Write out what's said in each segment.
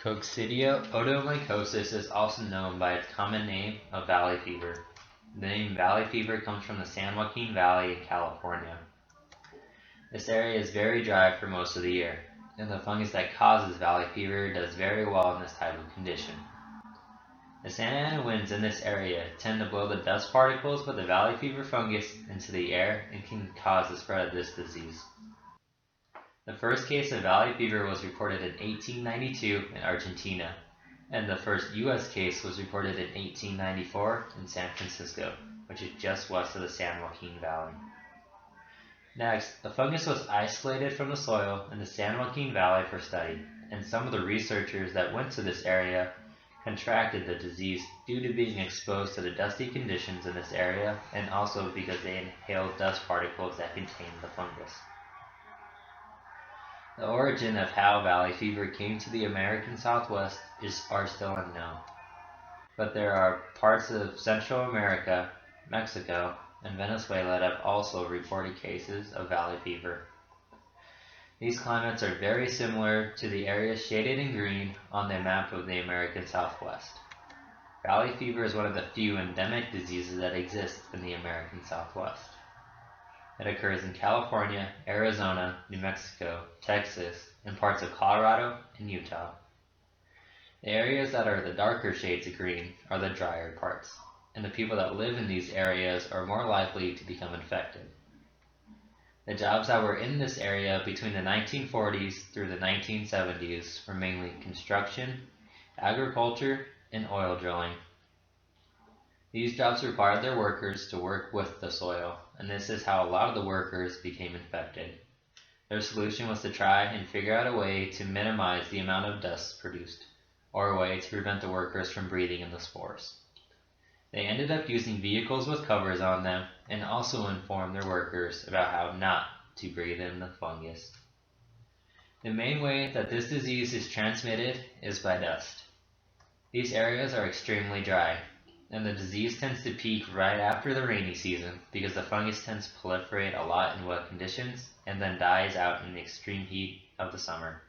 Coccidioidomycosis is also known by its common name of valley fever. The name valley fever comes from the San Joaquin Valley in California. This area is very dry for most of the year, and the fungus that causes valley fever does very well in this type of condition. The Santa Ana winds in this area tend to blow the dust particles with the valley fever fungus into the air and can cause the spread of this disease. The first case of valley fever was reported in 1892 in Argentina, and the first U.S. case was reported in 1894 in San Francisco, which is just west of the San Joaquin Valley. Next, the fungus was isolated from the soil in the San Joaquin Valley for study, and some of the researchers that went to this area contracted the disease due to being exposed to the dusty conditions in this area and also because they inhaled dust particles that contained the fungus. The origin of how valley fever came to the American Southwest are still unknown, but there are parts of Central America, Mexico, and Venezuela that have also reported cases of valley fever. These climates are very similar to the areas shaded in green on the map of the American Southwest. Valley fever is one of the few endemic diseases that exist in the American Southwest. It occurs in California, Arizona, New Mexico, Texas, and parts of Colorado and Utah. The areas that are the darker shades of green are the drier parts, and the people that live in these areas are more likely to become infected. The jobs that were in this area between the 1940s through the 1970s were mainly construction, agriculture, and oil drilling. These jobs required their workers to work with the soil, and this is how a lot of the workers became infected. Their solution was to try and figure out a way to minimize the amount of dust produced, or a way to prevent the workers from breathing in the spores. They ended up using vehicles with covers on them and also informed their workers about how not to breathe in the fungus. The main way that this disease is transmitted is by dust. These areas are extremely dry, and the disease tends to peak right after the rainy season because the fungus tends to proliferate a lot in wet conditions and then dies out in the extreme heat of the summer.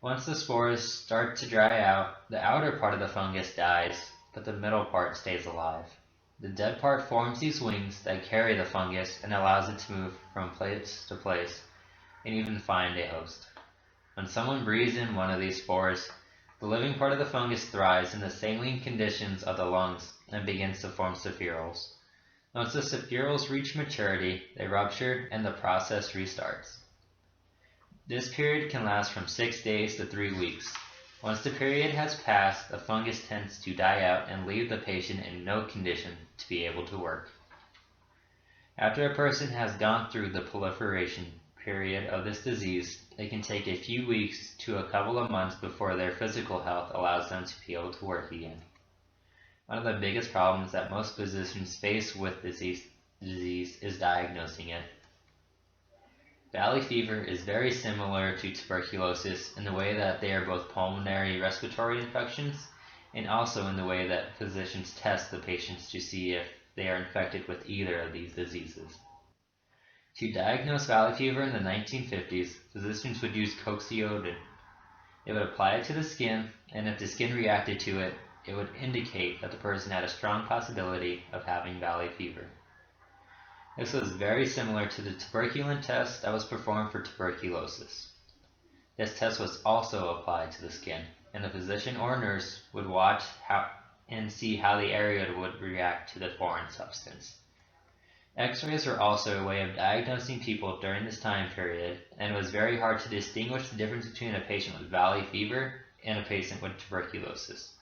Once the spores start to dry out, the outer part of the fungus dies, but the middle part stays alive. The dead part forms these wings that carry the fungus and allows it to move from place to place and even find a host. When someone breathes in one of these spores, the living part of the fungus thrives in the saline conditions of the lungs and begins to form spherules. Once the spherules reach maturity, they rupture and the process restarts. This period can last from 6 days to 3 weeks. Once the period has passed, the fungus tends to die out and leave the patient in no condition to be able to work. After a person has gone through the proliferation period of this disease, it can take a few weeks to a couple of months before their physical health allows them to be able to work again. One of the biggest problems that most physicians face with this disease is diagnosing it. Valley fever is very similar to tuberculosis in the way that they are both pulmonary respiratory infections and also in the way that physicians test the patients to see if they are infected with either of these diseases. To diagnose valley fever in the 1950s, physicians would use Coccidioidomycosis. They would apply it to the skin, and if the skin reacted to it, it would indicate that the person had a strong possibility of having valley fever. This was very similar to the tuberculin test that was performed for tuberculosis. This test was also applied to the skin, and the physician or nurse would watch and see how the area would react to the foreign substance. X-rays were also a way of diagnosing people during this time period, and it was very hard to distinguish the difference between a patient with valley fever and a patient with tuberculosis.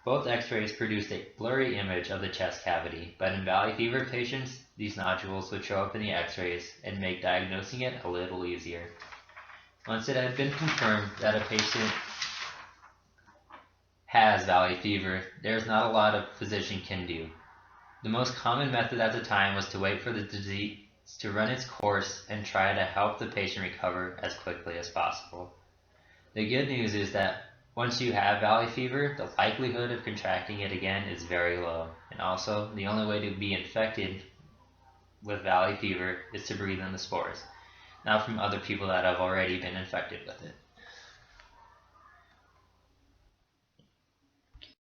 Both X-rays produced a blurry image of the chest cavity, but in valley fever patients, these nodules would show up in the X-rays and make diagnosing it a little easier. Once it had been confirmed that a patient has valley fever, there's not a lot a physician can do. The most common method at the time was to wait for the disease to run its course and try to help the patient recover as quickly as possible. The good news is that once you have valley fever, the likelihood of contracting it again is very low, and also the only way to be infected with valley fever is to breathe in the spores, not from other people that have already been infected with it.